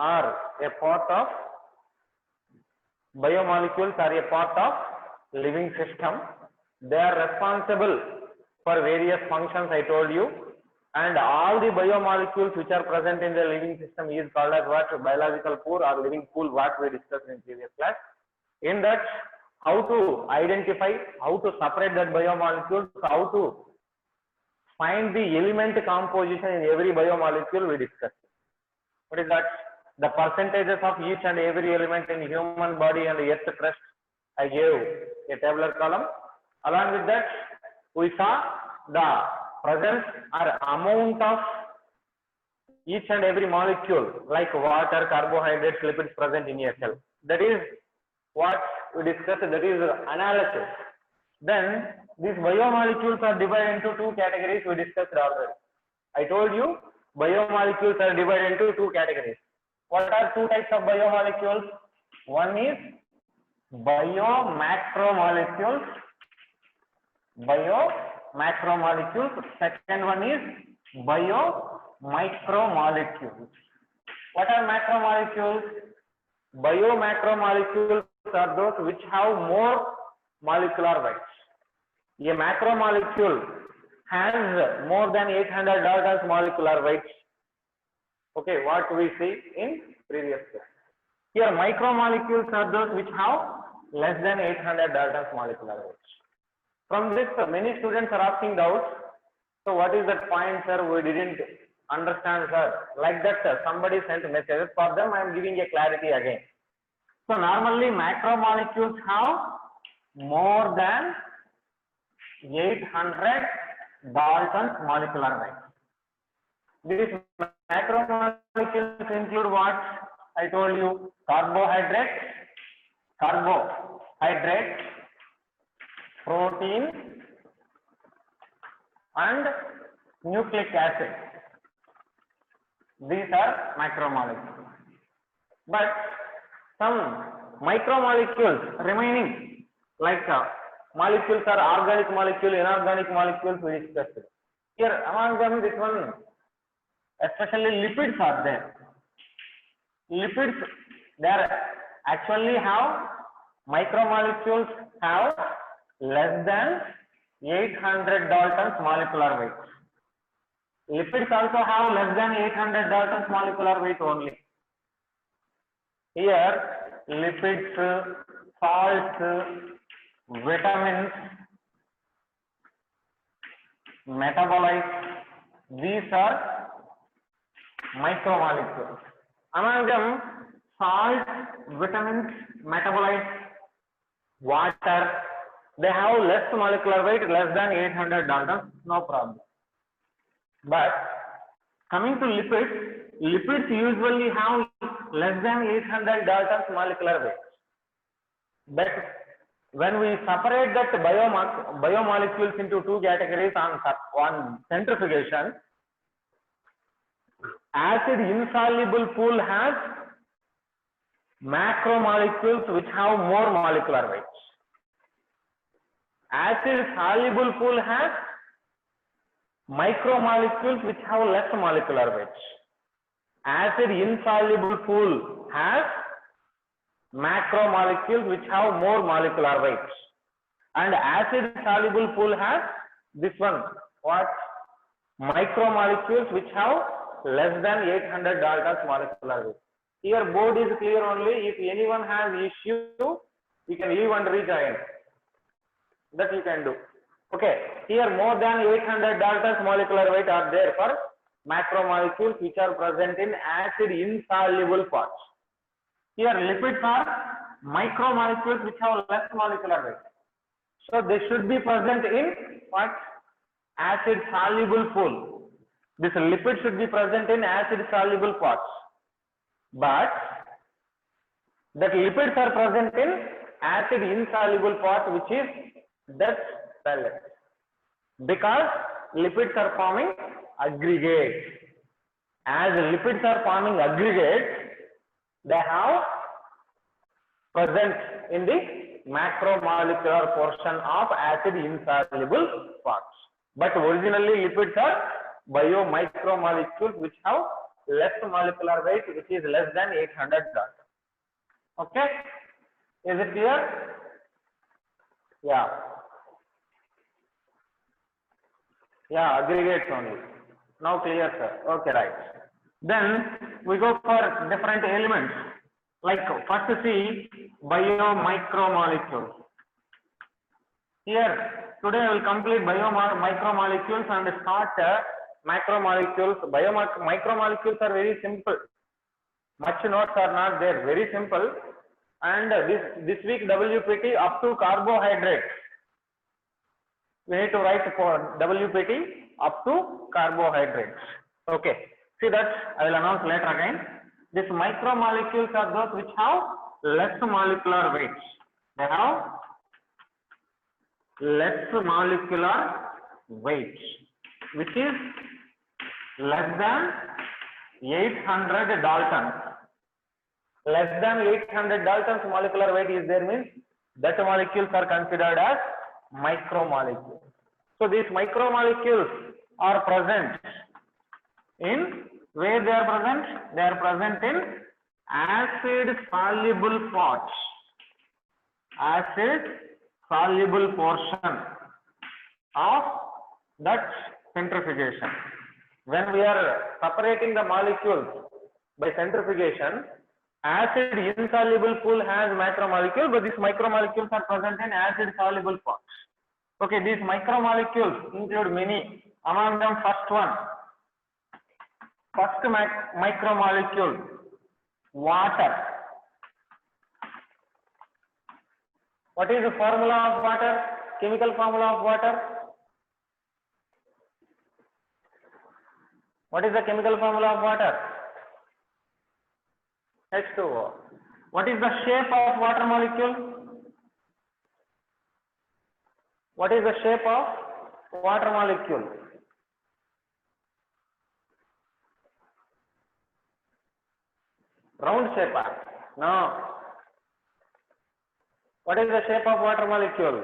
are a part of biomolecules are a part of living system. They are responsible for various functions I told you, and all the biomolecules which are present in the living system is called as what? Biological pool or living pool, what we discussed in previous class. In that, how to identify, how to separate that biomolecules, how to find the element composition in every biomolecule we discussed. What is that? The percentages of each and every element in human body and earth crust, I gave a tabular column. Along with that, we saw the presence or amount of each and every molecule like water, carbohydrates, lipids present in a cell. That is what we discussed, that is analysis. Then these biomolecules are divided into two categories we discussed already. I told you biomolecules are divided into two categories. What are two types of biomolecules? One is biomacromolecules. Second one is biomicromolecules. What are macromolecules? Biomacromolecules are those which have more molecular weights. A macromolecule has more than 800 Daltons molecular weights. Okay, what we see in previous class. Here micromolecules are those which have less than 800 Daltons molecular weights. From this, many students are asking doubts. So what is that point, sir? We didn't understand, sir. Like that, sir, somebody sent messages. For them, I am giving a clarity again. So normally macromolecules have more than 800 Daltons molecular weight. These macromolecules include what? I told you, carbohydrates, protein and nucleic acid. These are macromolecules. But some micromolecules remaining, like molecules are organic molecule, inorganic molecules we discussed. Here among them, this one, especially lipids are there. Lipids, they are actually have micromolecules have less than 800 Daltons molecular weight. Lipids also have less than 800 Daltons molecular weight only. Here lipids, salts, vitamins, metabolites, these are micromolecules. Among them, salt, vitamins, metabolites, water, they have less molecular weight, less than 800 Daltons, no problem. But coming to lipids, lipids usually have less than 800 Daltons molecular weight. But when we separate that biomolecules into two categories on centrifugation, acid insoluble pool has macromolecules which have more molecular weights. Acid soluble pool has micromolecules which have less molecular weights. Acid insoluble pool has macromolecules which have more molecular weights. And acid soluble pool has this one, what? Micromolecules which have less than 800 Daltons molecular weight. Here board is clear only. If anyone has issue, you can leave and rejoin. That you can do. Okay. Here more than 800 Daltons molecular weight are there for macromolecules which are present in acid insoluble parts. Here lipids are micromolecules which have less molecular weight. So they should be present in what? Acid soluble pool. This lipid should be present in acid soluble parts. But that lipids are present in acid insoluble part, which is that pellet. Because lipids are forming aggregates. As lipids are forming aggregates, they have present in the macromolecular portion of acid insoluble parts. But originally lipids are biomicromolecules which have less molecular weight, which is less than 800 Dalton. Okay, is it clear? Yeah. Yeah, aggregates only. Now clear, sir. Okay, right. Then we go for different elements. Like first see biomicromolecules. Here today I will complete biomicromolecules and start macromolecules. Micromolecules are very simple. Much notes are not there. Very simple. And this week WPT up to carbohydrates. We need to write for WPT up to carbohydrates. Okay. See that I will announce later again. These micromolecules are those which have less molecular weights. They have less molecular weight, which is less than 800 Daltons. Less than 800 Daltons molecular weight is there, means that molecules are considered as micromolecules. So these micromolecules are present in where they are present? They are present in acid soluble parts, acid soluble portion of that centrifugation. When we are separating the molecules by centrifugation, acid insoluble pool has macromolecule, but these micromolecules are present in acid soluble parts. Okay, these micromolecules include many. Among them, first micromolecule, water. What is the formula of water? Chemical formula of water? What is the chemical formula of water? H2O. What is the shape of water molecule? What is the shape of water molecule? Round shape? No. What is the shape of water molecule?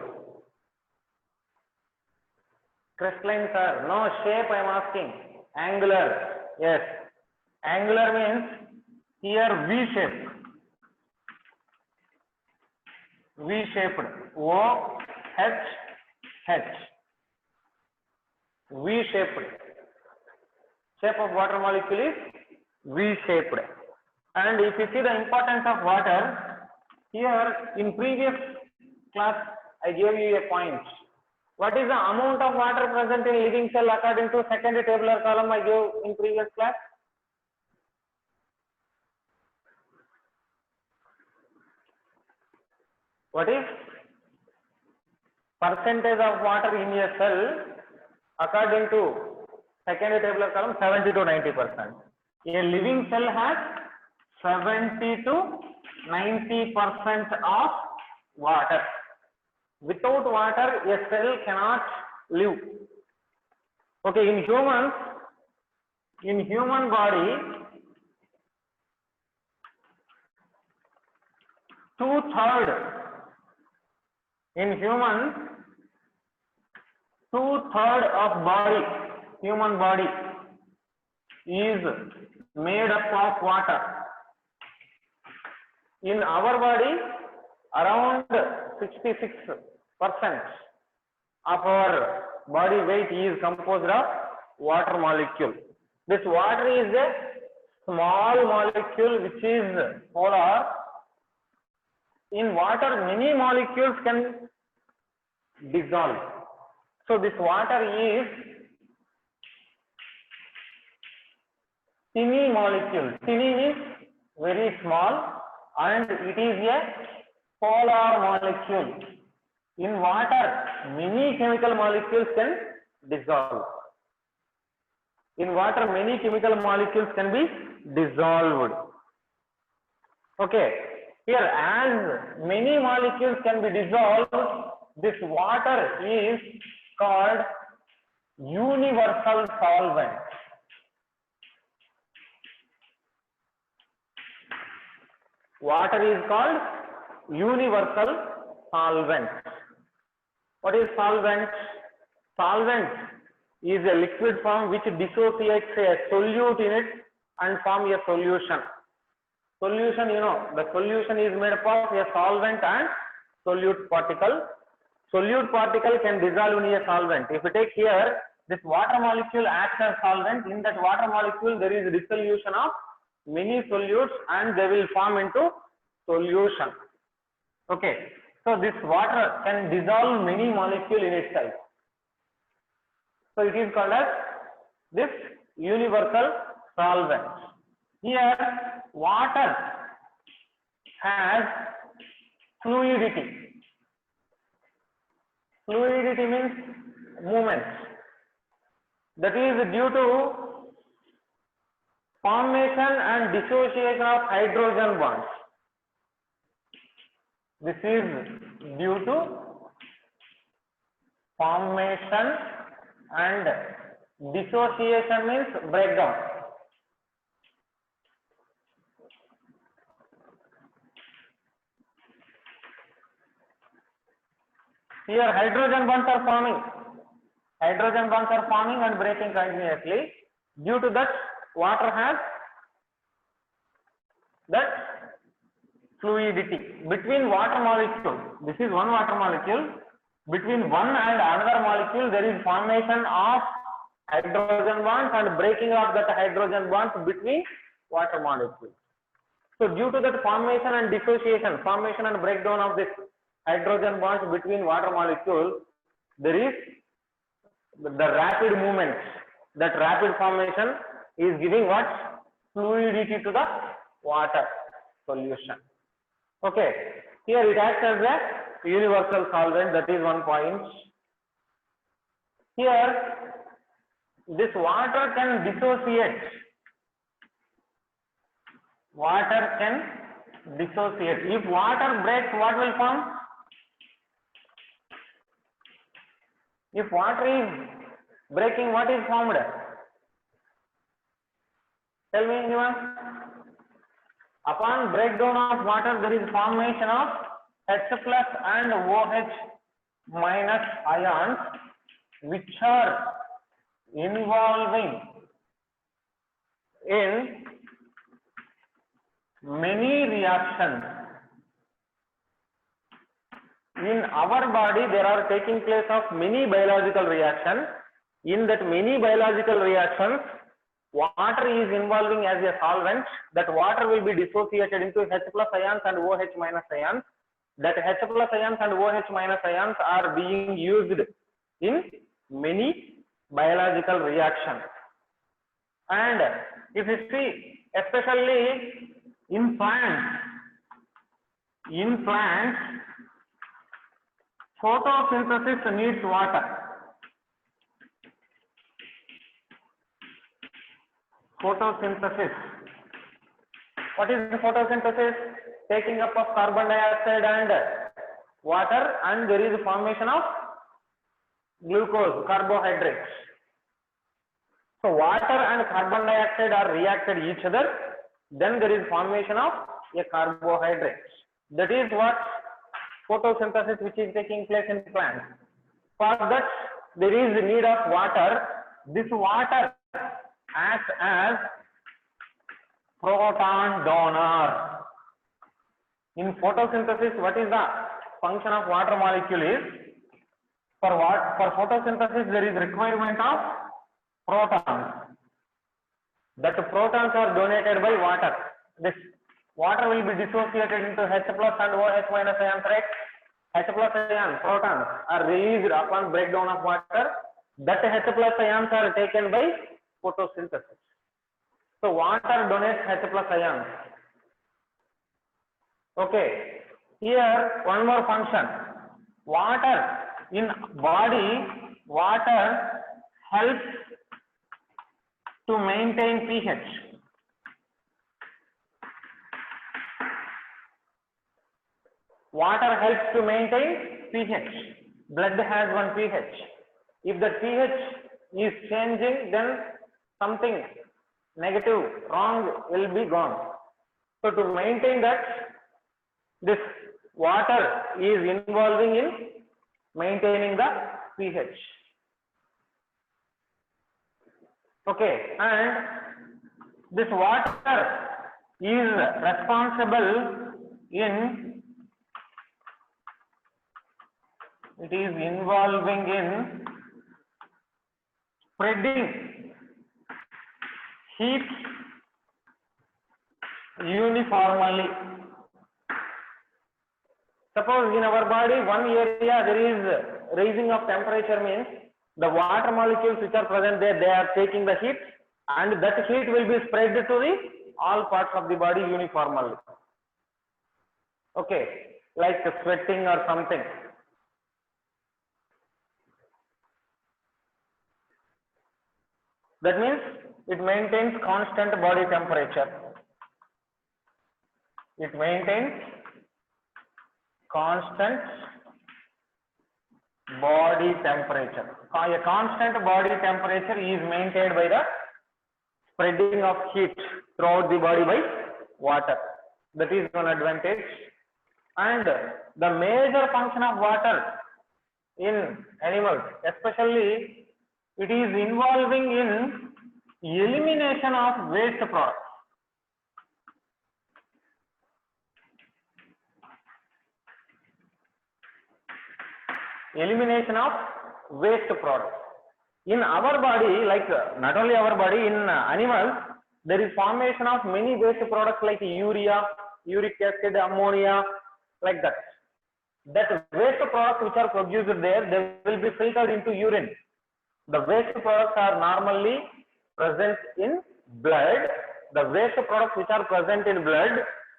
Crystalline, sir. No, shape I am asking. Angular. Yes. Angular means here V shape. V shaped. O H H. V shaped. Shape of water molecule is V shaped. And if you see the importance of water, here in previous class I gave you a point. What is the amount of water present in living cell according to second tabular column I gave in previous class? What is percentage of water in a cell according to second tabular column? 70 to 90%. A living cell has 70 to 90% of water. Without water, a cell cannot live. Okay, in human body, 2/3 in humans, 2/3 of human body is made up of water. In our body, around 66% of our body weight is composed of water molecule. This water is a small molecule which is polar. In water, many molecules can dissolve. So this water is tiny molecule. Tiny means very small, and it is a polar molecule. In water, many chemical molecules can dissolve. In water, many chemical molecules can be dissolved. Okay. Here, as many molecules can be dissolved, this water is called universal solvent. Water is called universal solvent. What is solvent? Solvent is a liquid form which dissociates a solute in it and form a solution. Solution, you know, the solution is made up of a solvent and solute particle. Solute particle can dissolve in a solvent. If you take here, this water molecule acts as solvent. In that water molecule, there is dissolution of many solutes and they will form into solution. Okay. So this water can dissolve many molecules in itself. So it is called as this universal solvent. Here, water has fluidity. Fluidity means movement. That is due to formation and dissociation of hydrogen bonds. This is due to formation and dissociation means breakdown. Here hydrogen bonds are forming. Hydrogen bonds are forming and breaking continuously. Due to that, water has that fluidity. Between water molecule, this is one water molecule. Between one and another molecule, there is formation of hydrogen bonds and breaking of that hydrogen bonds between water molecules. So due to that formation and dissociation, formation and breakdown of this hydrogen bonds between water molecules, there is the rapid movement. That rapid formation is giving what? Fluidity to the water solution. Okay. Here it acts as a universal solvent. That is one point. Here this water can dissociate. Water can dissociate. If water breaks, what will form? If water is breaking, what is formed? Tell me anyone. Upon breakdown of water, there is formation of H plus and OH minus ions, which are involving in many reactions. In our body, there are taking place of many biological reactions. In that many biological reactions, water is involving as a solvent. That water will be dissociated into H plus ions and OH minus ions. That H plus ions and OH minus ions are being used in many biological reactions. And if you see, especially in plants, photosynthesis needs water. Photosynthesis. What is the photosynthesis? Taking up of carbon dioxide and water, and there is a formation of glucose, carbohydrates. So water and carbon dioxide are reacted each other, then there is formation of a carbohydrate. That is what photosynthesis which is taking place in plants. For that, there is need of water. This water acts as proton donor. In photosynthesis, what is the function of water molecule is? For photosynthesis, there is requirement of protons. That protons are donated by water. This water will be dissociated into H plus and OH minus ions, right? H plus ions, protons are released upon breakdown of water. That H plus ions are taken by photosynthesis. So water donates H plus ions. Okay. Here one more function. Water in body, water helps to maintain pH. Water helps to maintain pH. Blood has one pH. If the pH is changing, then something negative, wrong will be gone. So to maintain that, this water is involving in maintaining the pH. Okay, and This water is responsible in, it is involving in spreading heat uniformly. Suppose in our body one area there is raising of temperature, means the water molecules which are present there, they are taking the heat, and that heat will be spread to the all parts of the body uniformly. Okay, like sweating or something. That means it maintains constant body temperature. It maintains constant body temperature. A constant body temperature is maintained by the spreading of heat throughout the body by water. That is one advantage. And the major function of water in animals, especially, it is involving in elimination of waste products. Elimination of waste products. In our body, like not only our body, in animals, there is formation of many waste products like urea, uric acid, ammonia, like that. That waste products which are produced there, they will be filtered into urine. The waste products are normally present in blood. The waste products which are present in blood,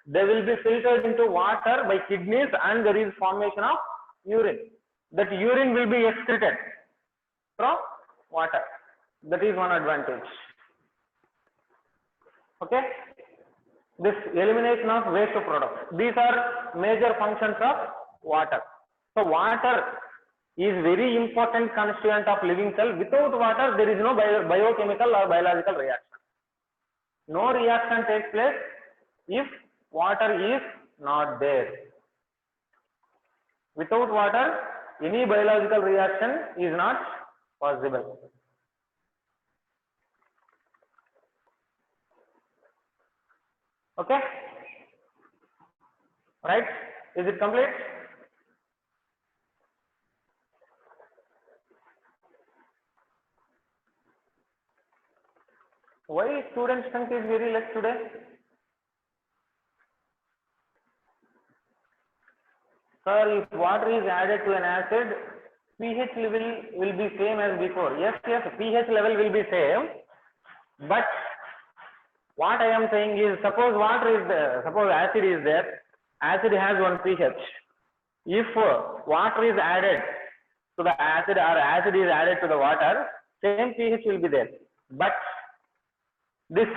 they will be filtered into water by kidneys, and there is formation of urine. That urine will be excreted from water. That is one advantage. Okay. This elimination of waste products. These are major functions of water. So water is very important constituent of living cell. Without water, there is no biochemical or biological reaction. No reaction takes place if water is not there. Without water, any biological reaction is not possible. Okay? Right? Is it complete? Why student strength is very less today? Sir, if water is added to an acid, pH level will be same as before. Yes, pH level will be same. But what I am saying is, suppose water is there, suppose acid is there, acid has one pH. If water is added to the acid or acid is added to the water, same pH will be there. But this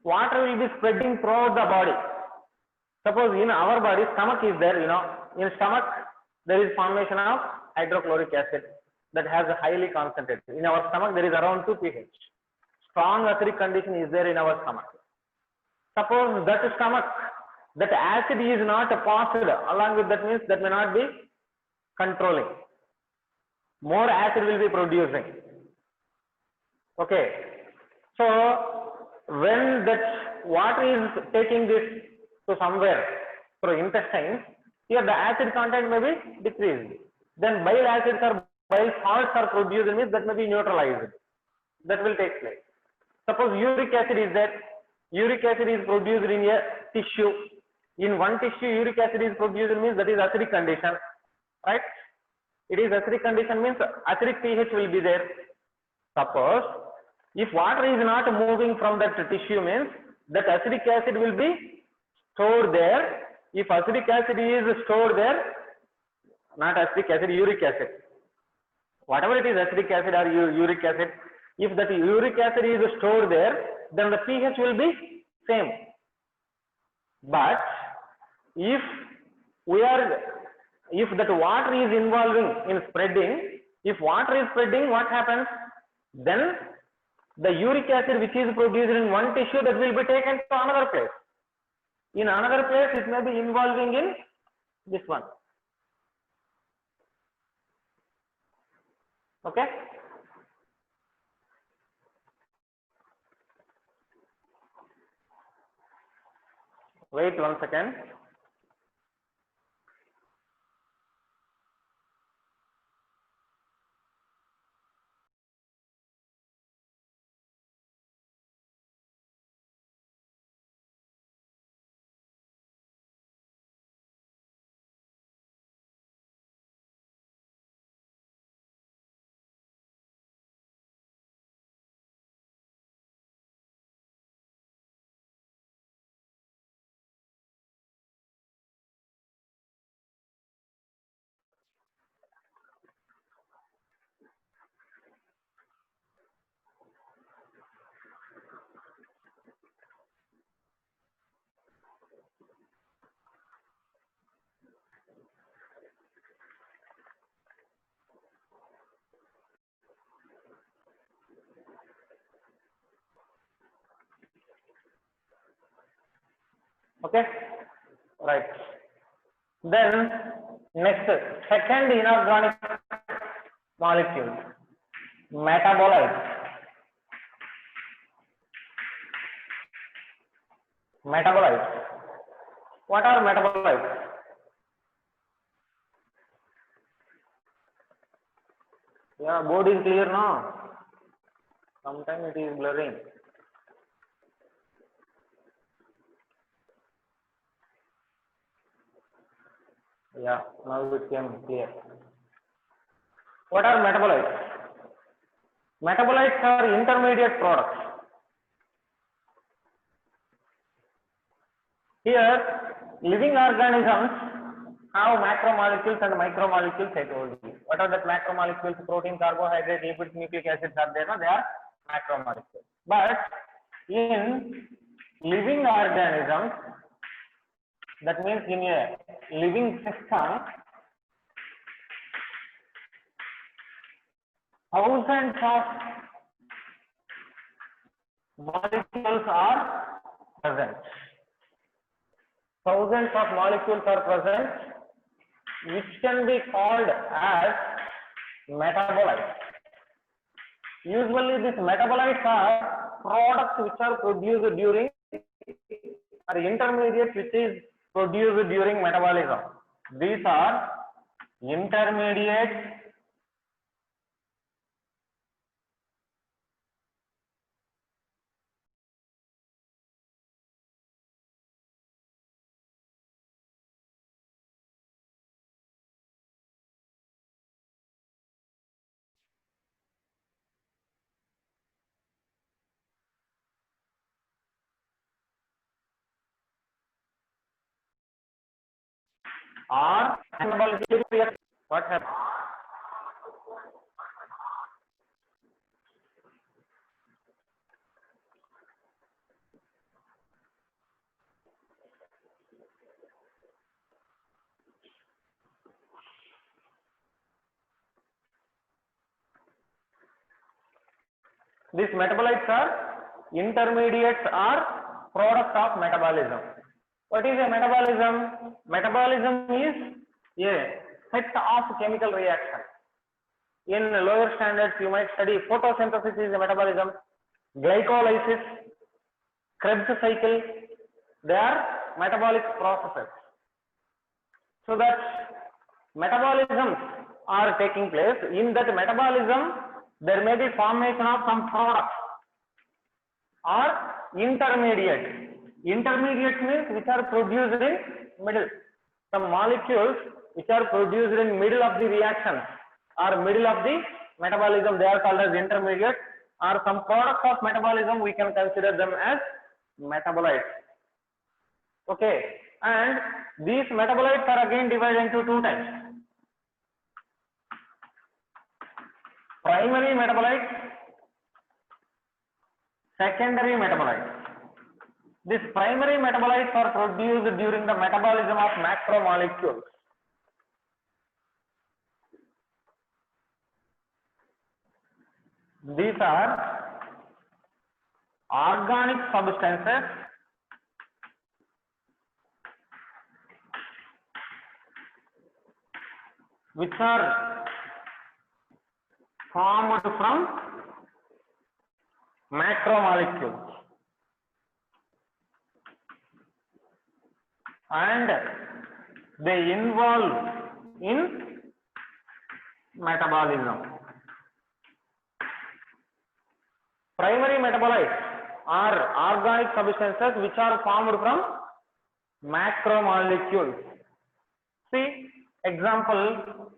water will be spreading throughout the body. Suppose in our body, stomach is there, in stomach there is formation of hydrochloric acid that has a highly concentrated. In our stomach there is around 2 pH. Strong acidic condition is there in our stomach. Suppose that stomach, that acid is not passed along with that, means that may not be controlling. More acid will be producing. Okay. So when that water is taking this to somewhere through intestines, here the acid content may be decreased. Then bile acids or bile salts are produced, means that may be neutralized. That will take place. Suppose uric acid is there. Uric acid is produced in a tissue. In one tissue, uric acid is produced, means that is acidic condition. Right? It is acidic condition, means acidic pH will be there. Suppose if water is not moving from that tissue, means that acidic acid will be stored there. If acidic acid is stored there, not acidic acid, uric acid, whatever it is, acidic acid or uric acid, if that uric acid is stored there, then the pH will be same. But if that water is involving in spreading, if water is spreading, what happens? Then the uric acid which is produced in one tissue, that will be taken to another place. In another place, it may be involving in this one. Okay? Wait 1 second. Okay, right. Then next, second inorganic molecule, metabolites. Metabolites. What are metabolites? Yeah, board is clear now. Sometimes it is blurring. Yeah, now it came clear. What are metabolites? Metabolites are intermediate products. Here, living organisms have macromolecules and micromolecules, I told you. What are the macromolecules? Protein, carbohydrate, lipids, nucleic acids are there, no? They are macromolecules. But in living organisms, that means in a living system, thousands of molecules are present. Thousands of molecules are present, which can be called as metabolites. Usually, these metabolites are products which are produced during, or intermediates which is produced during metabolism. These are intermediates are metabolic reactions. What happens? These metabolites are intermediates or products of metabolism. What is a metabolism? Metabolism is a set of chemical reactions. In lower standards, you might study photosynthesis is a metabolism, glycolysis, Krebs cycle. They are metabolic processes. So that metabolisms are taking place. In that metabolism, there may be formation of some products or intermediate. Intermediate means which are produced in middle. Some molecules which are produced in middle of the reaction or middle of the metabolism, they are called as intermediate, or some products of metabolism, we can consider them as metabolites. Okay, and these metabolites are again divided into two types: primary metabolites, secondary metabolites. These primary metabolites are produced during the metabolism of macromolecules. These are organic substances which are formed from macromolecules. and they involve in metabolism. Primary metabolites are organic substances which are formed from macromolecules. See, example,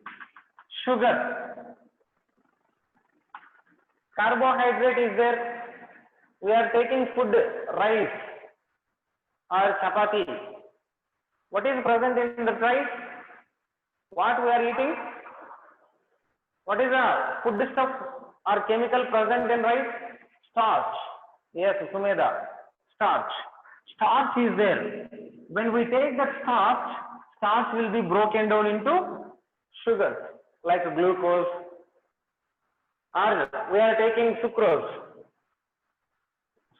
sugar. Carbohydrate is there. We are taking food, rice or chapati. What is present in the rice? What we are eating? What is the food stuff or chemical present in rice? Starch. Yes, Sumedha. Starch. Starch is there. When we take that starch, starch will be broken down into sugars like glucose, or we are taking sucrose.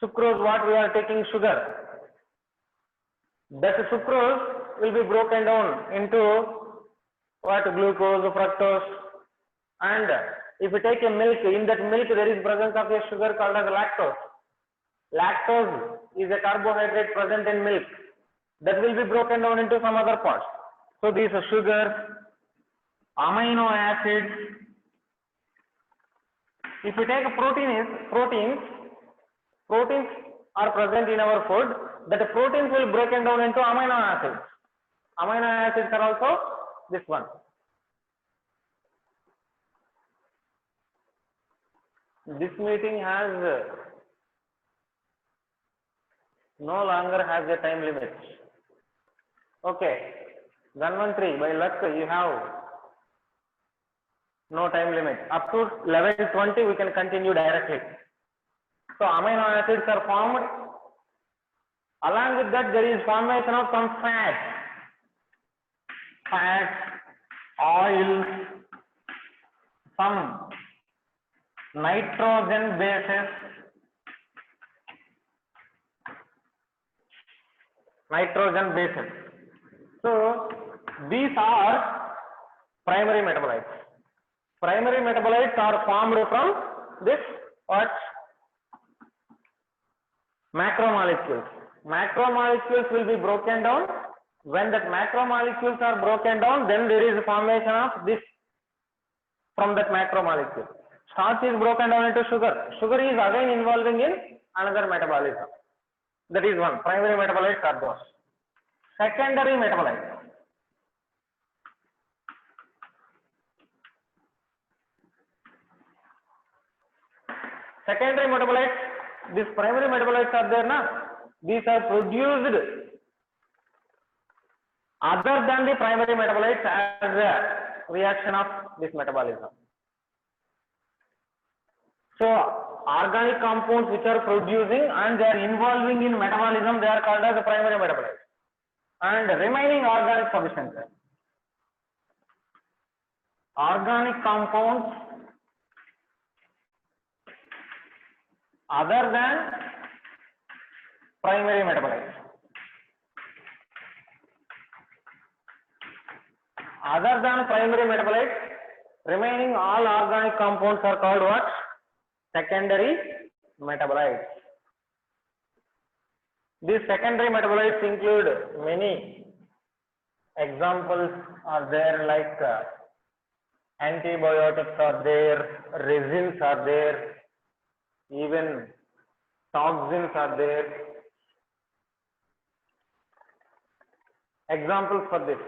Sucrose, what we are taking? Sugar. That sucrose will be broken down into what? Glucose, fructose. And if you take a milk, in that milk there is presence of a sugar called as lactose. Lactose is a carbohydrate present in milk that will be broken down into some other parts. So these are sugars, amino acids. If you take proteins are present in our food. That proteins will broken down into amino acids. Amino acids are also this one. This meeting has no longer has a time limit. Okay, Dhanvantri, by luck you have no time limit. Up to 11:20 we can continue directly. So amino acids are formed. Along with that, there is formation of some fats, oils, some nitrogen bases, So these are primary metabolites. Primary metabolites are formed from this what? Macromolecules. Macromolecules will be broken down. When that macromolecules are broken down, then there is a formation of this from that macromolecule. Starch is broken down into sugar. Sugar is again involving in another metabolism. That is one. Primary metabolites are those. Secondary metabolites. Secondary metabolites, these primary metabolites are there na? These are produced other than the primary metabolites as a reaction of this metabolism. So organic compounds which are producing and they are involving in metabolism, they are called as the primary metabolites. And remaining organic substances. Organic compounds other than primary metabolites. Other than primary metabolites, remaining all organic compounds are called what? Secondary metabolites. These secondary metabolites include many examples are there, like antibiotics are there, resins are there, even toxins are there. Examples for this.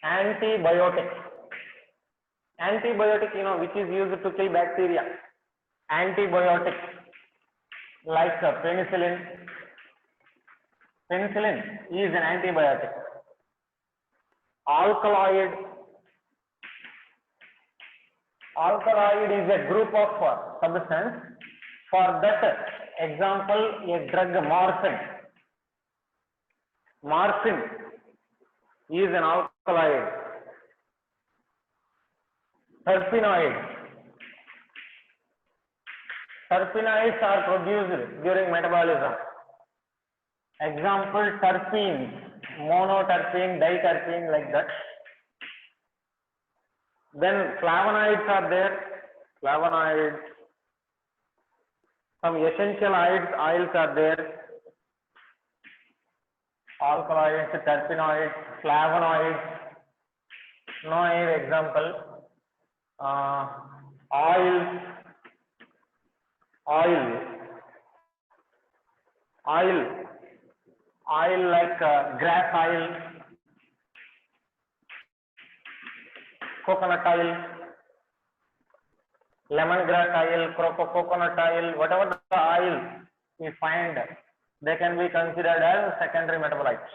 Antibiotics. Antibiotic, which is used to kill bacteria. Antibiotics like penicillin. Penicillin is an antibiotic. Alkaloid. Alkaloid is a group of substance. For that example, a drug morphine. Morphine is an alkaloid. Terpenoids. Terpenoids are produced during metabolism. Example, terpenes, monoterpene, diterpene, like that. Then flavonoids are there. Flavonoids, Some essential oils are there. Alkaloids, terpenoids, flavonoids. No example. Oil like grass oil, coconut oil, lemongrass oil, coconut oil, whatever the oil we find, they can be considered as secondary metabolites.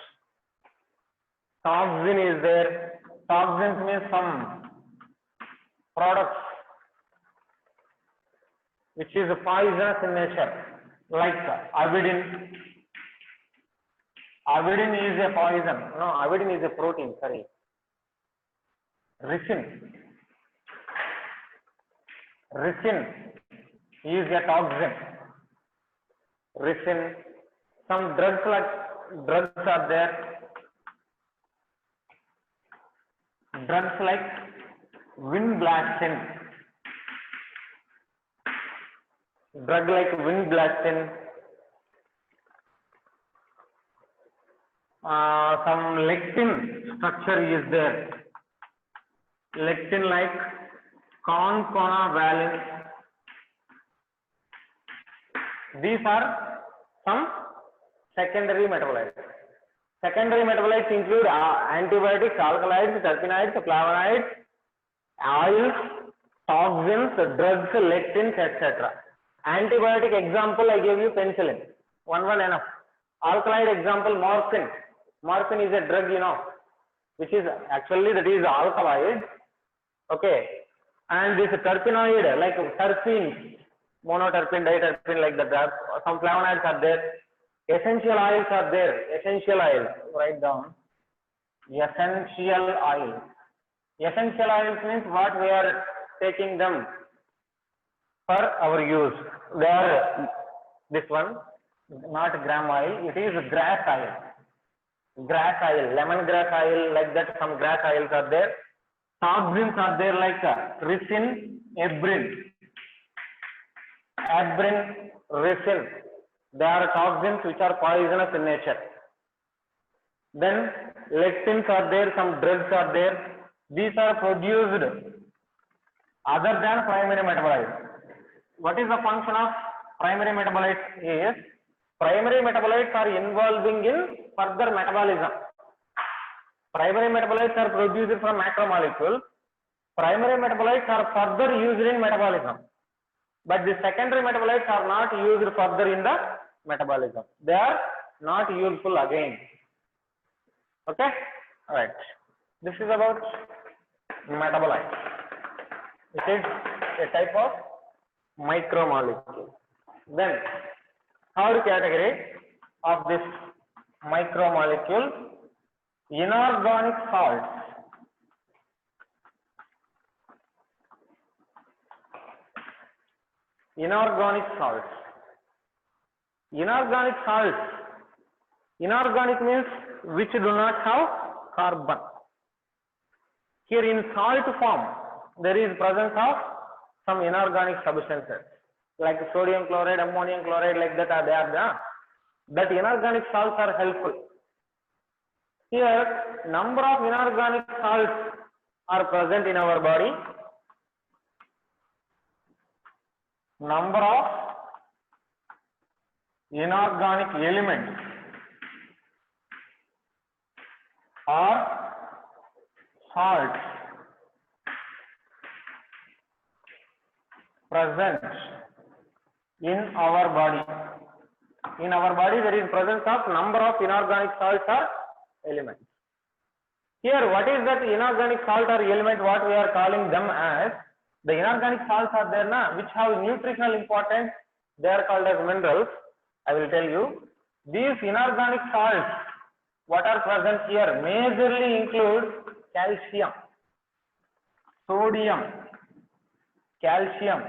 Toxin is there. Toxins means some products which is poisonous in nature, like avidin. Avidin is a poison. No, avidin is a protein. Sorry. Ricin is a toxin. Ricin. Some drugs are there. Drugs like vinblastine. Drug like vinblastine. Some lectin structure is there. Lectin like conconavalin. These are some secondary metabolites. Secondary metabolites include antibiotics, alkaloids, terpenoids, flavonoids, oils, toxins, drugs, lectins, etc. Antibiotic example, I gave you penicillin. One enough. Alkaloid example, morphine. Morphine is a drug, which is actually that is alkaloid. Okay. And this terpenoid, like terpenes, monoterpene, diterpene, like that. Some flavonoids are there. Essential oils are there. Essential oils. Write down. Essential oils. Essential oils means what we are taking them for our use. They are this one, not gram oil. It is grass oil. Grass oil, lemongrass oil, like that. Some grass oils are there. Toxins are there like ricin, heparin, ricin. They are toxins which are poisonous in nature. Then lectins are there, some drugs are there. These are produced other than primary metabolites. What is the function of primary metabolites? Is primary metabolites are involving in further metabolism. Primary metabolites are produced from macromolecules. Primary metabolites are further used in metabolism. But the secondary metabolites are not used further in the metabolism. They are not useful again. Okay? Alright. This is about metabolites. It is a type of micromolecule. Then, third category of this micromolecule, inorganic salts. Inorganic salts. Inorganic salts. Inorganic means which do not have carbon. Here in salt form, there is presence of some inorganic substances like sodium chloride, ammonium chloride, like that are there. That inorganic salts are helpful. Here, number of inorganic salts are present in our body. Number of inorganic elements or salts present in our body. In our body, there is presence of number of inorganic salts or elements. Here, what is that inorganic salt or element? What we are calling them as the inorganic salts are there na, which have nutritional importance. They are called as minerals. I will tell you. These inorganic salts, what are present here, majorly include calcium, sodium, calcium,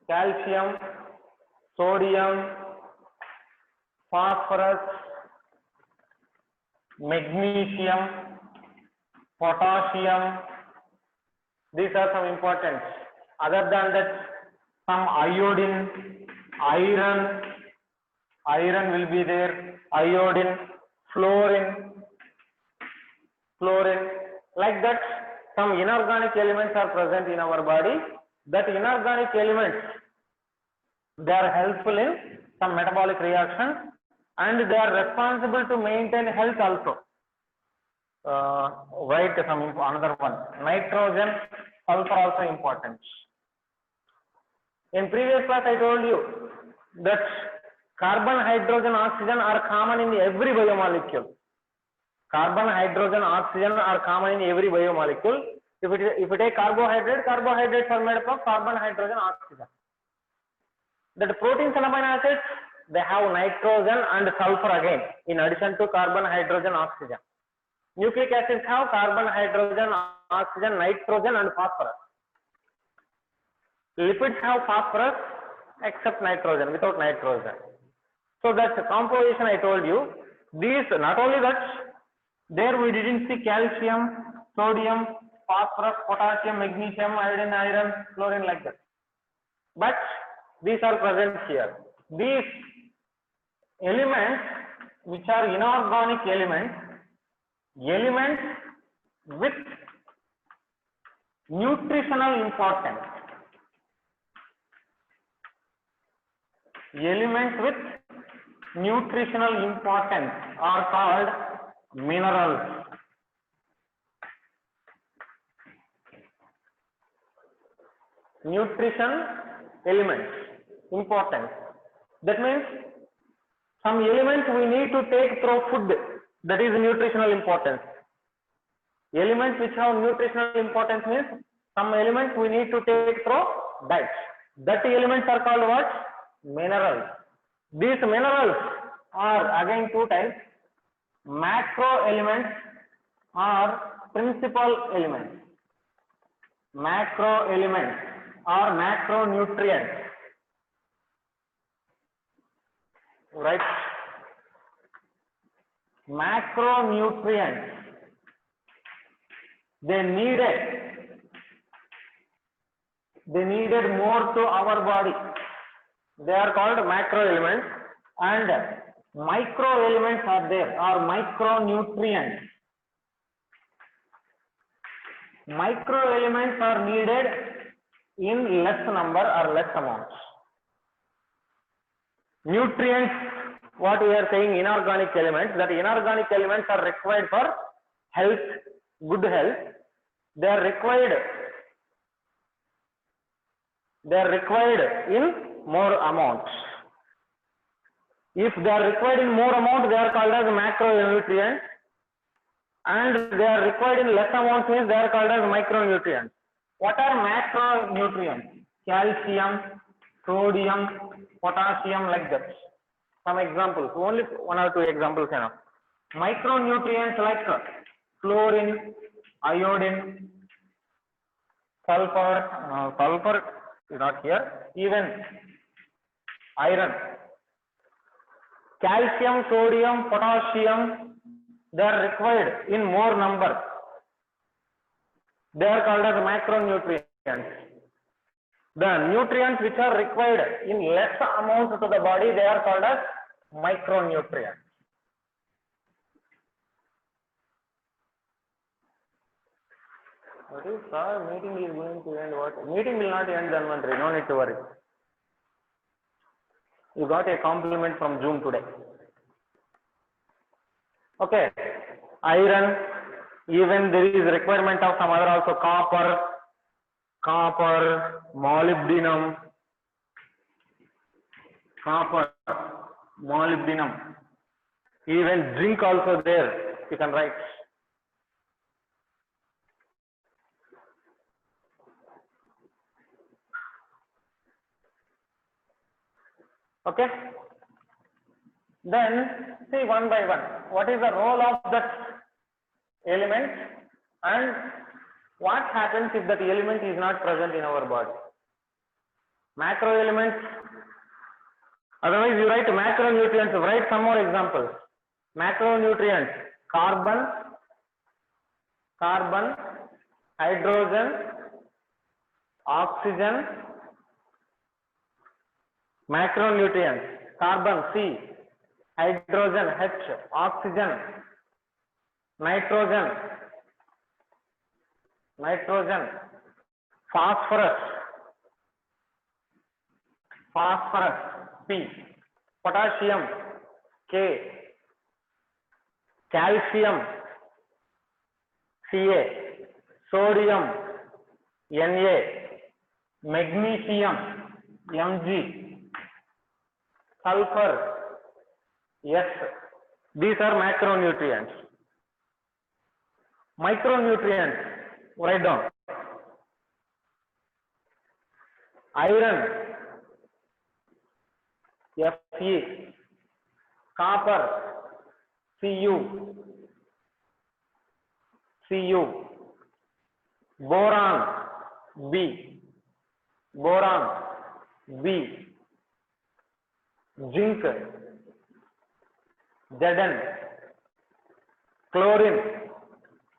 calcium, sodium, phosphorus, magnesium, potassium, These are some important. Other than that, some iodine, iron will be there, iodine, fluorine, like that. Some inorganic elements are present in our body. That inorganic elements, they are helpful in some metabolic reactions and they are responsible to maintain health also. Write some another one. Nitrogen, sulfur also important. In previous class I told you that carbon, hydrogen, oxygen are common in every biomolecule. Carbon, hydrogen, oxygen are common in every biomolecule. If you take carbohydrates are made up of carbon, hydrogen, oxygen. That proteins and amino acids, they have nitrogen and sulfur again in addition to carbon, hydrogen, oxygen. Nucleic acids have carbon, hydrogen, oxygen, nitrogen and phosphorus. Lipids have phosphorus except nitrogen, without nitrogen. So that's the composition I told you. These, not only that, there we didn't see calcium, sodium, phosphorus, potassium, magnesium, iodine, iron, fluorine, like that. But these are present here. These elements, which are inorganic elements, elements with nutritional importance. Elements with nutritional importance are called minerals. Nutrition elements, importance. That means some elements we need to take through food, that is nutritional importance. Elements which have nutritional importance means some elements we need to take through diet. That elements are called what? Minerals. These minerals are again two types, macro elements or principal elements. Macro elements or macronutrients, right? Macronutrients, they needed more to our body. They are called macro elements, and micro elements are there, or micronutrients. Micro elements are needed in less number or less amounts. Nutrients, what we are saying, inorganic elements, that inorganic elements are required for health, good health. They are required in more amounts. If they are required in more amount, they are called as macronutrients, and they are required in less amount means they are called as micronutrients. What are macronutrients? Calcium, sodium, potassium, like that. Some examples, only one or two examples enough. Micronutrients like fluorine, iodine, sulfur, sulfur is not here, even iron. Calcium, sodium, potassium, they are required in more number. They are called as macronutrients. The nutrients which are required in less amount to the body, they are called as micronutrients. What is sir? Meeting is going to end what? Meeting will not end, Dhanvantari, no need to worry. You got a compliment from Zoom today. Okay. Iron, even there is requirement of some other also, copper, molybdenum, even zinc also there, you can write. Okay. Then see one by one, what is the role of that element and what happens if that element is not present in our body. Macro elements, otherwise you write macronutrients, write some more examples. Macronutrients, carbon, hydrogen, oxygen, macronutrients, carbon C, hydrogen H, oxygen, nitrogen, phosphorus, P, potassium K, calcium Ca, sodium Na, magnesium Mg, sulfur S. These are macronutrients. Micronutrients, write down. Iron Fe, copper Cu, boron B, zinc Zn, chlorine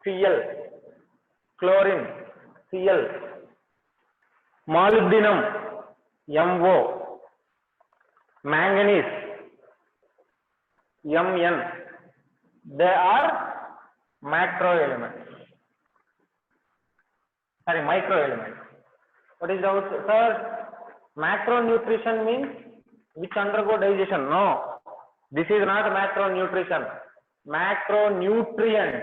Cl, molybdenum Mo, manganese Mn. They are macro elements. Sorry, micro elements. What is doubt, sir? Macronutrition means which undergo digestion? No, this is not macronutrition. Macronutrient.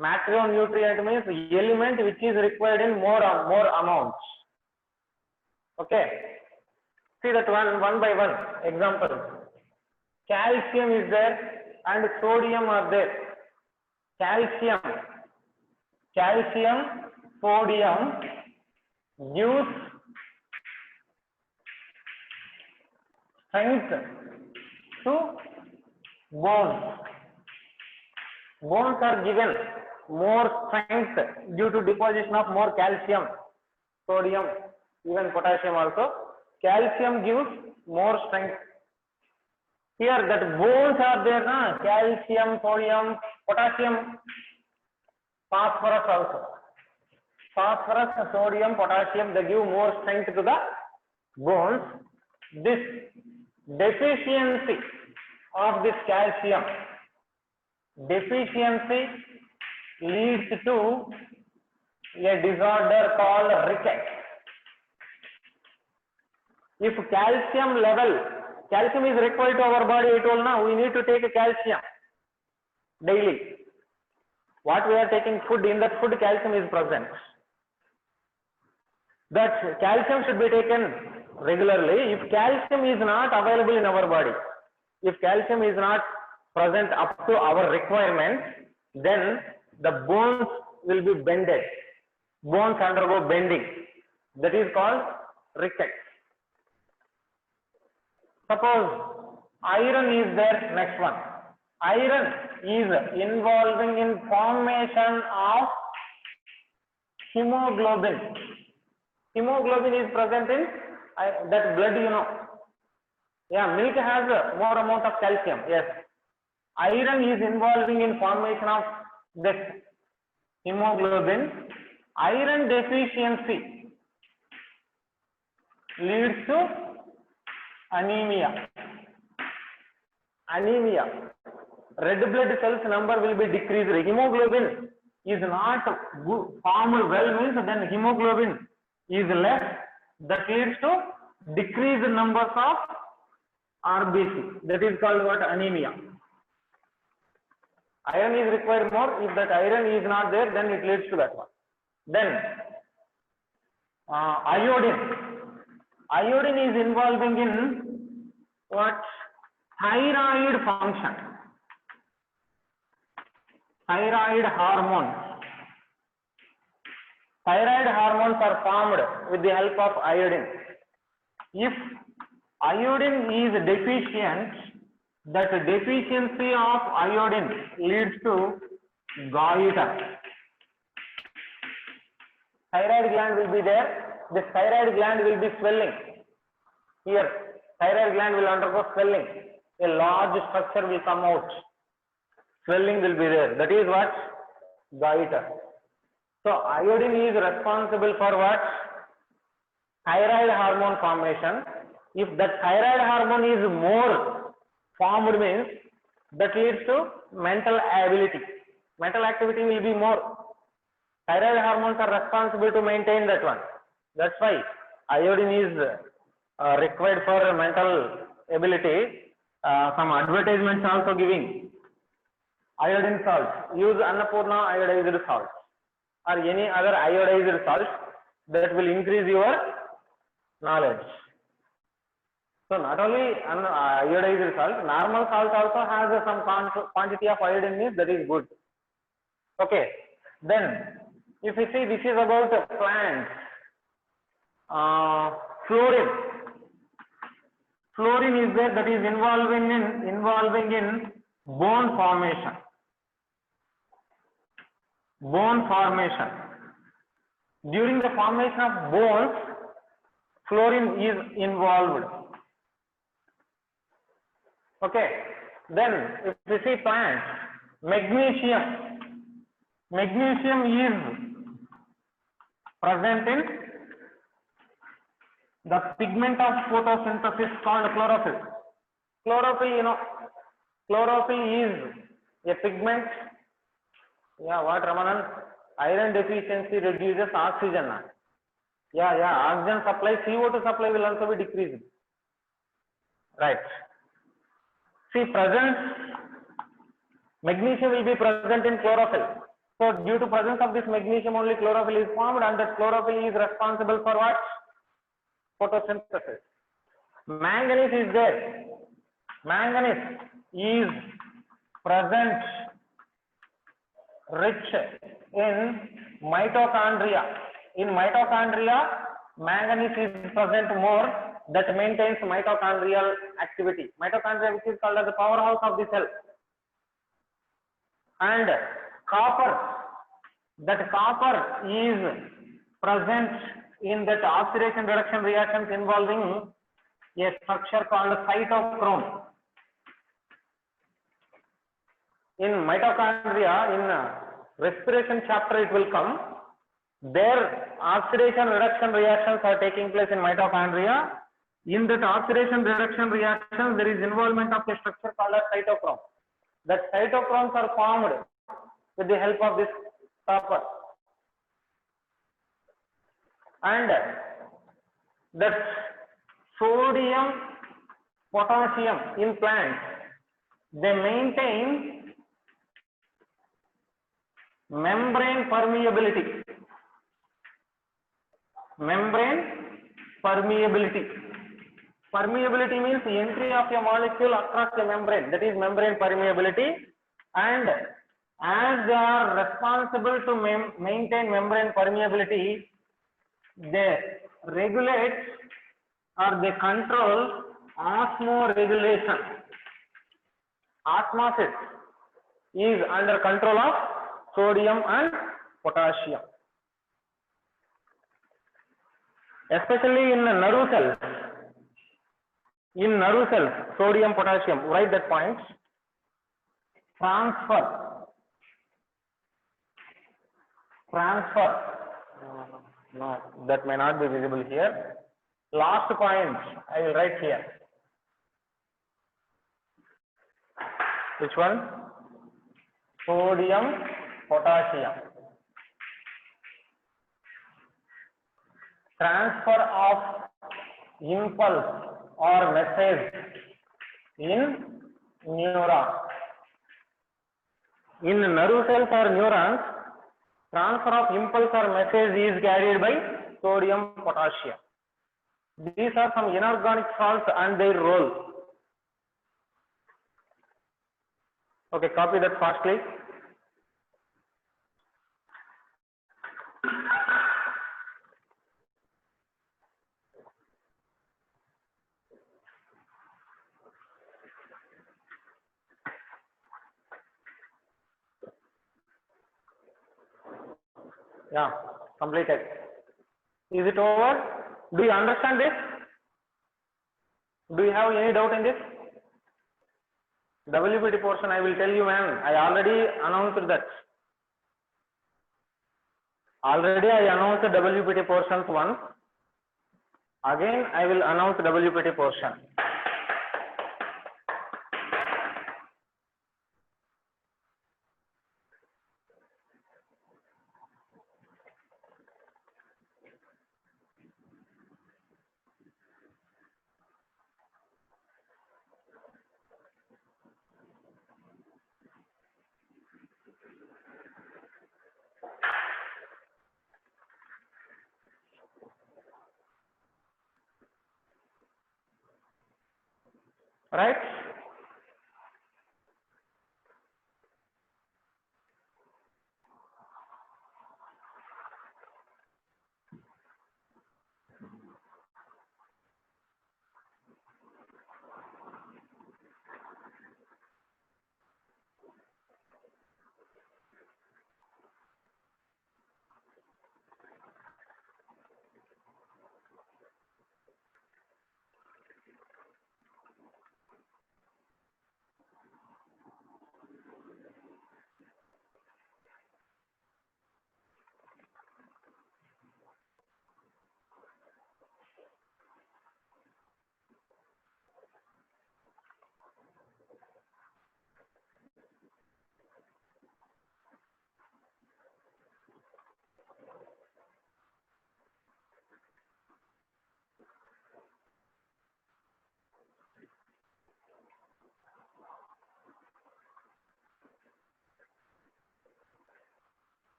Macronutrient means element which is required in more amounts. Okay. See that one by one. Example. Calcium is there and sodium are there. Calcium, sodium gives strength to bones. Bones are given more strength due to deposition of more calcium, sodium, even potassium also. Calcium gives more strength. Here that bones are there, na? Calcium, sodium, potassium, phosphorus also. Phosphorus, sodium, potassium, they give more strength to the bones. This deficiency of this calcium, leads to a disorder called rickets. If calcium is required to our body, I told now, we need to take a calcium daily. What we are taking food, in that food calcium is present. That calcium should be taken regularly. If calcium is not available in our body, if calcium is not present up to our requirement, then the bones will be bended. Bones undergo bending. That is called rickets. Suppose iron is there, next one. Iron is involving in formation of hemoglobin. Hemoglobin is present in that blood, you know. Yeah, milk has more amount of calcium. Yes. Iron is involving in formation of this hemoglobin. Iron deficiency leads to anemia. Red blood cells number will be decreased. Hemoglobin is not formed well, means then hemoglobin is less. That leads to decreased numbers of RBC. That is called what? Anemia. Iron is required more. If that iron is not there, then it leads to that one. Then iodine. Iodine is involving in what? Thyroid function. Thyroid hormones. Thyroid hormones are formed with the help of iodine. If iodine is deficient, that deficiency of iodine leads to goiter. Thyroid gland will be there. This thyroid gland will be swelling. Here, thyroid gland will undergo swelling. A large structure will come out. Swelling will be there. That is what? Goiter. So iodine is responsible for what? Thyroid hormone formation. If the thyroid hormone is more formed means that leads to mental ability. Mental activity will be more. Thyroid hormones are responsible to maintain that one. That's why iodine is required for mental ability. Some advertisements also giving iodine salt. Use Annapurna iodized salt or any other iodized salt that will increase your knowledge. So not only iodized salt, normal salt also has some quantity of iodine means that is good. Okay. Then if you see, this is about plants. Fluorine. Fluorine is there, that is involving in bone formation. Bone formation. During the formation of bones, fluorine is involved. Okay. Then if you see plants, magnesium. Magnesium is present in the pigment of photosynthesis called chlorophyll. Chlorophyll, you know, chlorophyll is a pigment. Yeah, what Ramanan? Iron deficiency reduces oxygen. Yeah, oxygen supply, CO2 supply will also be decreased. Right. See, magnesium will be present in chlorophyll. So due to presence of this magnesium only chlorophyll is formed, and that chlorophyll is responsible for what? Photosynthesis. Manganese is there. Manganese is present rich in mitochondria. In mitochondria, manganese is present more, that maintains mitochondrial activity. Mitochondria, which is called as the powerhouse of the cell. And copper, that copper is present in that oxidation reduction reactions involving a structure called cytochrome. In mitochondria, in respiration chapter it will come. There oxidation reduction reactions are taking place in mitochondria. In that oxidation reduction reaction, there is involvement of a structure called as cytochrome. That cytochromes are formed with the help of this copper. And that sodium, potassium in plants, they maintain membrane permeability. Membrane permeability. Permeability means the entry of a molecule across the membrane, that is membrane permeability. And as they are responsible to maintain membrane permeability, they regulate or they control osmoregulation. Osmosis is under control of sodium and potassium. Especially in nerve cells. In nerve cells, sodium, potassium, write that point. Transfer. No, that may not be visible here. Last point, I will write here. Which one? Sodium, potassium. Transfer of impulse or message in neuron. In nerve cells or neurons, transfer of impulse or message is carried by sodium, potassium. These are some inorganic salts and their role. Okay, copy that fastly. Yeah, completed. Is it over? Do you understand this? Do you have any doubt in this? WBT portion, I will tell you when. I already announced that. Already I announced the WPT portions once. Again I will announce WPT portion. Right?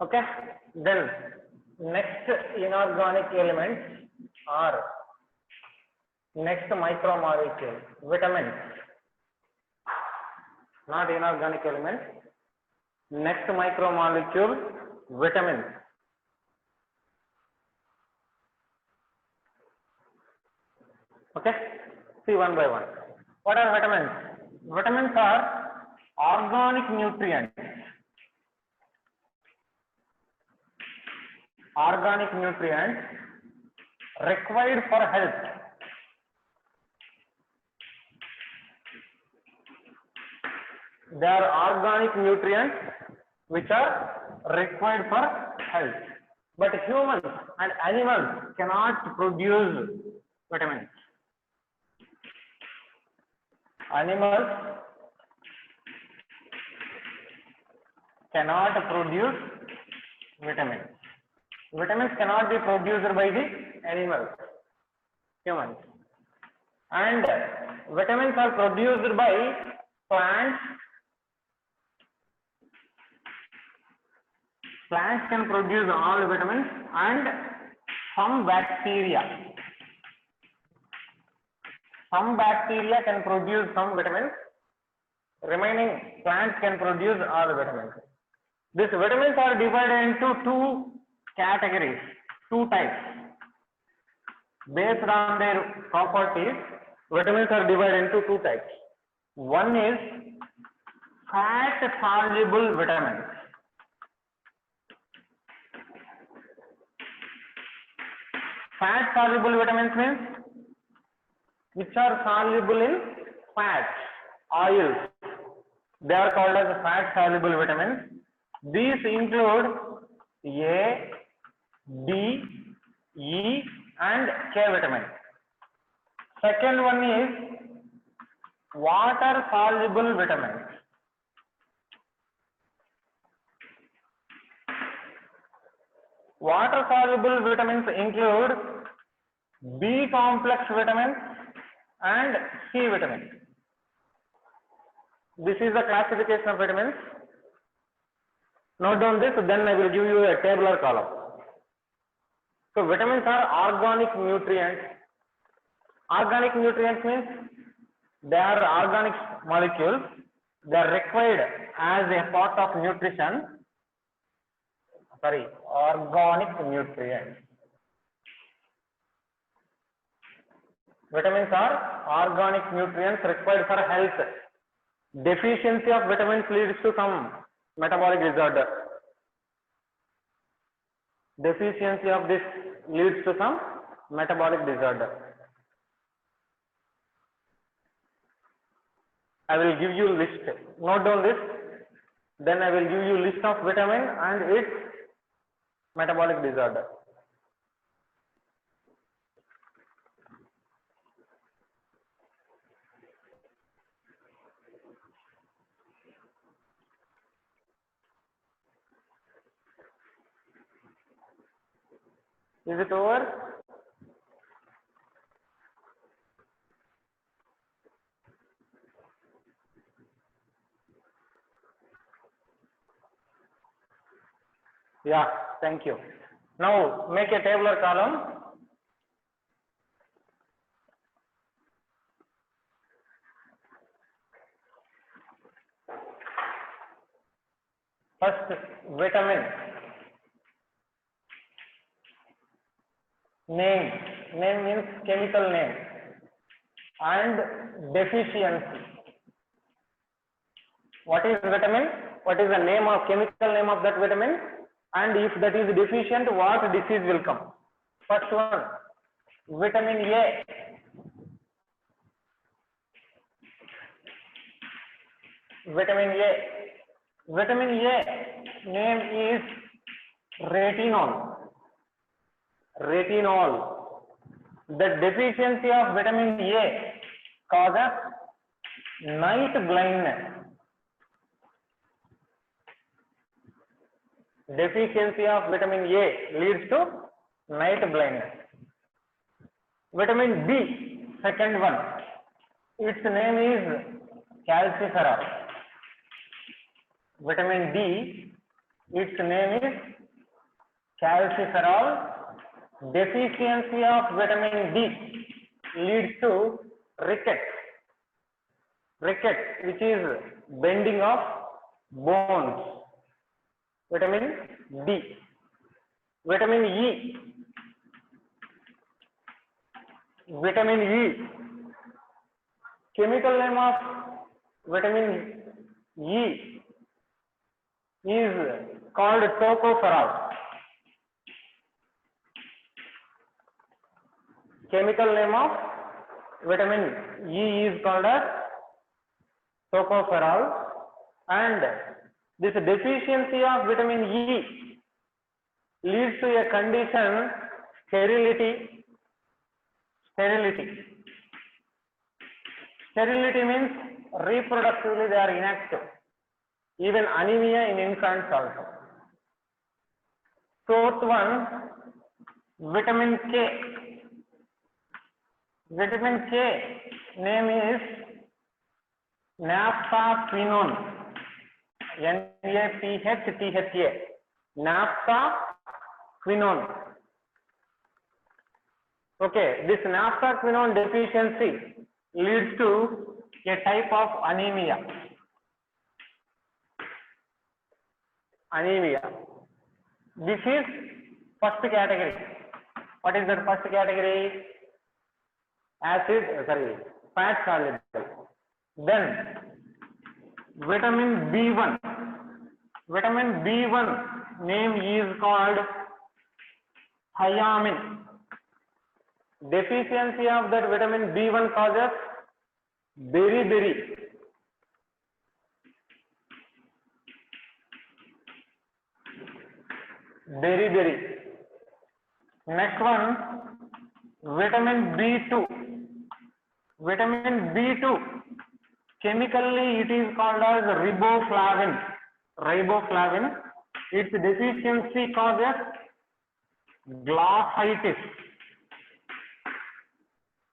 Okay, then next inorganic elements are next micromolecule, vitamins, not inorganic elements. Next micromolecule, vitamins. Okay, see one by one. What are vitamins? Vitamins are organic nutrients. Organic nutrients required for health. They are organic nutrients which are required for health. But humans and animals cannot produce vitamins. Animals cannot produce vitamins. Vitamins cannot be produced by the animals, humans. And vitamins are produced by plants. Plants can produce all vitamins and some bacteria. Some bacteria can produce some vitamins. Remaining plants can produce all the vitamins. These vitamins are divided into two categories, two types. Based on their properties, vitamins are divided into two types. One is fat soluble vitamins. Fat soluble vitamins means which are soluble in fat, oils. They are called as fat soluble vitamins. These include A, D, E and K vitamins. Second one is water soluble vitamins. Water soluble vitamins include B complex vitamins and C vitamins. This is the classification of vitamins. Note down this, then I will give you a tabular column. So vitamins are organic nutrients. Organic nutrients means they are organic molecules. They are required as a part of nutrition. Sorry, organic nutrients. Vitamins are organic nutrients required for health. Deficiency of vitamins leads to some metabolic disorder. Deficiency of this leads to some metabolic disorder. I will give you list. Note down this. Then I will give you list of vitamin and its metabolic disorder. Is it over? Yeah, thank you. Now make a tabular column. First, vitamin. Name. Name means chemical name. And deficiency. What is vitamin? What is the name of chemical name of that vitamin? And if that is deficient, what disease will come? First one, vitamin A. Vitamin A. Vitamin A name is retinol. Retinol. The deficiency of vitamin A causes night blindness. Deficiency of vitamin A leads to night blindness. Vitamin B, second one, its name is calciferol. Vitamin D, its name is calciferol. Deficiency of vitamin D leads to rickets. Rickets, which is bending of bones. Vitamin D. Vitamin E. Vitamin E. Chemical name of vitamin E is called tocopherol. Chemical name of vitamin E is called as tocopherol, and this deficiency of vitamin E leads to a condition sterility. Sterility. Sterility means reproductively they are inactive. Even anemia in infants also. Fourth one, vitamin K. Vitamin K name is naphthaquinone. NAPHTHA. Naphthaquinone. Okay, this naphthaquinone deficiency leads to a type of anemia. Anemia. This is first category. What is that first category? Fat soluble. Then vitamin B1. Vitamin B1 name is called thiamine. Deficiency of that vitamin B1 causes beriberi. Beriberi. Next one, vitamin B2. Vitamin B2, chemically it is called as riboflavin. Riboflavin. Its deficiency causes glossitis.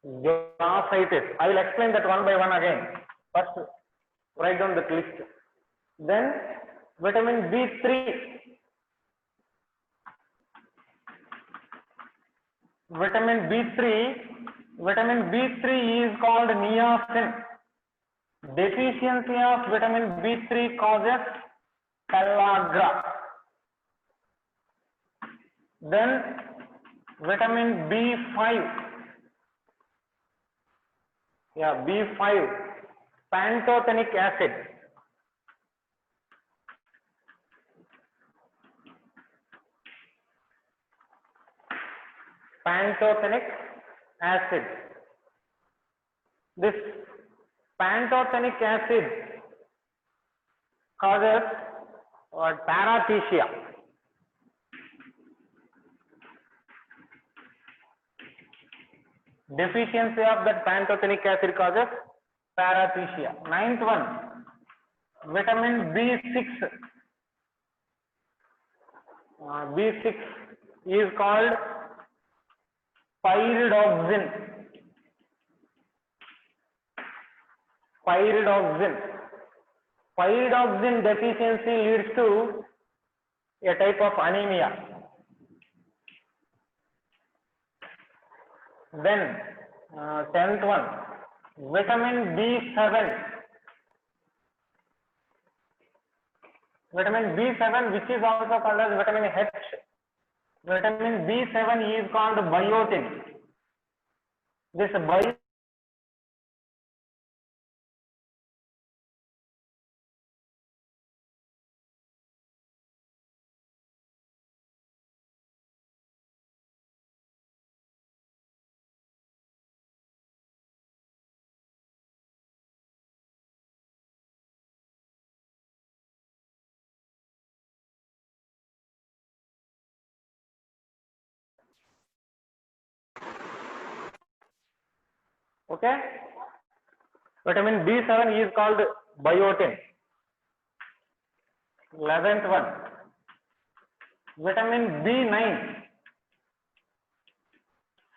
Glossitis. I will explain that one by one again. First, write down the list. Then, vitamin B3. Vitamin B3 is called niacin. Deficiency of vitamin B3 causes pellagra. Then vitamin B5. Yeah, B5, pantothenic acid. Pantothenic acid. This pantothenic acid causes parathesia. Deficiency of that pantothenic acid causes parathesia. Ninth one, vitamin B6. B6 is called pyridoxine. Pyridoxine. Pyridoxine deficiency leads to a type of anemia. Then 10th one, vitamin B7. Vitamin B7, which is also called as vitamin H. Vitamin B7 is called biotin. This biotin okay. Vitamin B7 is called biotin. 11th one, vitamin B9,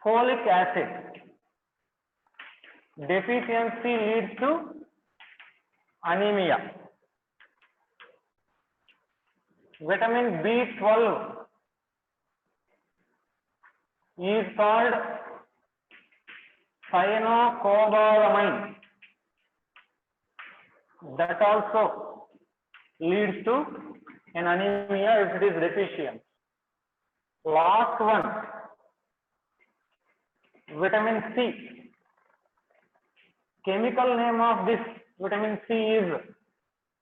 folic acid. Deficiency leads to anemia. Vitamin B12 is called cyanocobalamin. That also leads to an anemia if it is deficient. Last one, vitamin C. Chemical name of this vitamin C is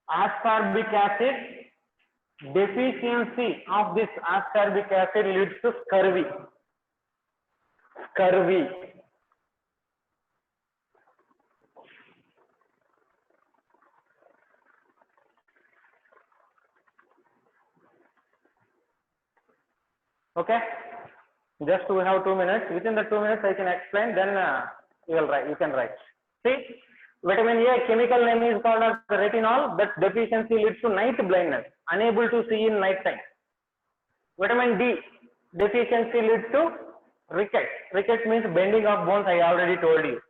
ascorbic acid. Deficiency of this ascorbic acid leads to scurvy. Scurvy. Okay, just we have 2 minutes. Within the 2 minutes I can explain, then you can write. See, vitamin A chemical name is called as retinol. That deficiency leads to night blindness, unable to see in night time. Vitamin D deficiency leads to rickets. Rickets means bending of bones, I already told you.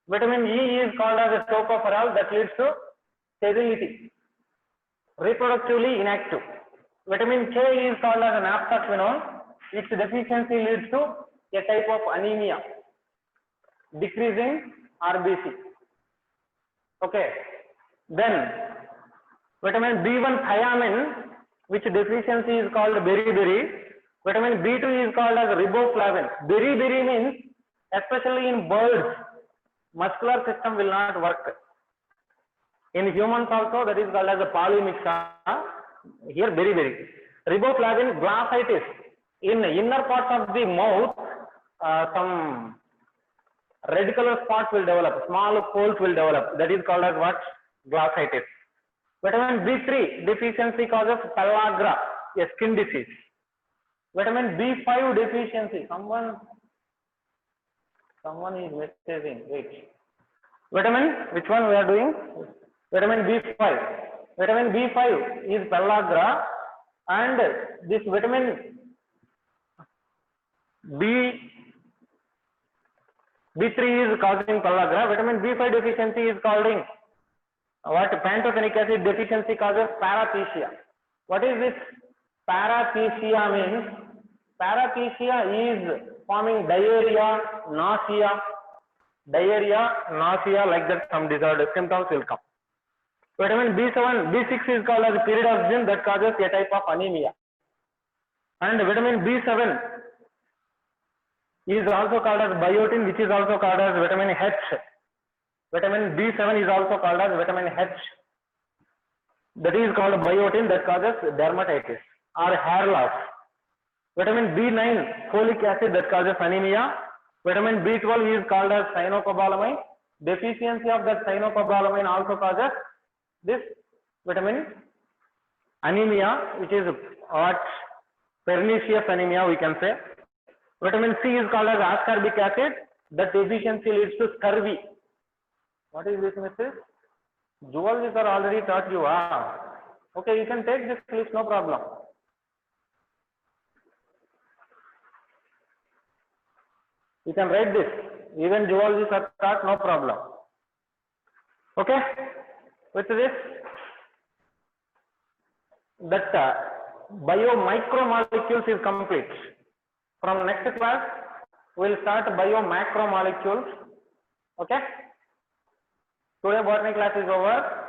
Vitamin E is called as a tocopherol, that leads to sterility, reproductively inactive. Vitamin K is called as an naphthoquinone. Its deficiency leads to a type of anemia, decreasing RBC. Okay. Then vitamin B1 thiamine, which deficiency is called beriberi. Vitamin B2 is called as riboflavin. Beriberi means, especially in birds, muscular system will not work. In humans also, that is called as a polymyxa. Here beriberi. Riboflavin, glossitis. In inner part of the mouth, some red color spots will develop, small holes will develop. That is called as what? Glossitis. Vitamin B3 deficiency causes pellagra, a skin disease. Vitamin B5 deficiency. Someone is messaging. Wait. Vitamin, which one we are doing? Vitamin B5. Vitamin B5 is pellagra, and this vitamin B3 is causing pellagra. Vitamin B5 deficiency is causing what? Pantothenic acid deficiency causes parathesia. What is this? Parathesia means, parathesia is forming diarrhea, nausea, like that some disorder symptoms will come. Vitamin B6 is called as pyridoxine, that causes a type of anemia. And vitamin B7 is also called as biotin, which is also called as vitamin H. Vitamin B7 is also called as vitamin H. That is called biotin that causes dermatitis or hair loss. Vitamin B9, folic acid that causes anemia. Vitamin B12 is called as cyanocobalamin. Deficiency of that cyanocobalamin also causes this vitamin anemia, which is what pernicious anemia we can say. Vitamin C is called as ascorbic acid. That deficiency leads to scurvy. What is this, Mrs.? Zoologists are already taught you. Okay, you can take this list, no problem. You can write this. Even zoologists are taught, no problem. Okay, with this, that biomicromolecules is complete. From next class, we will start biomacromolecules. Okay, today botany class is over.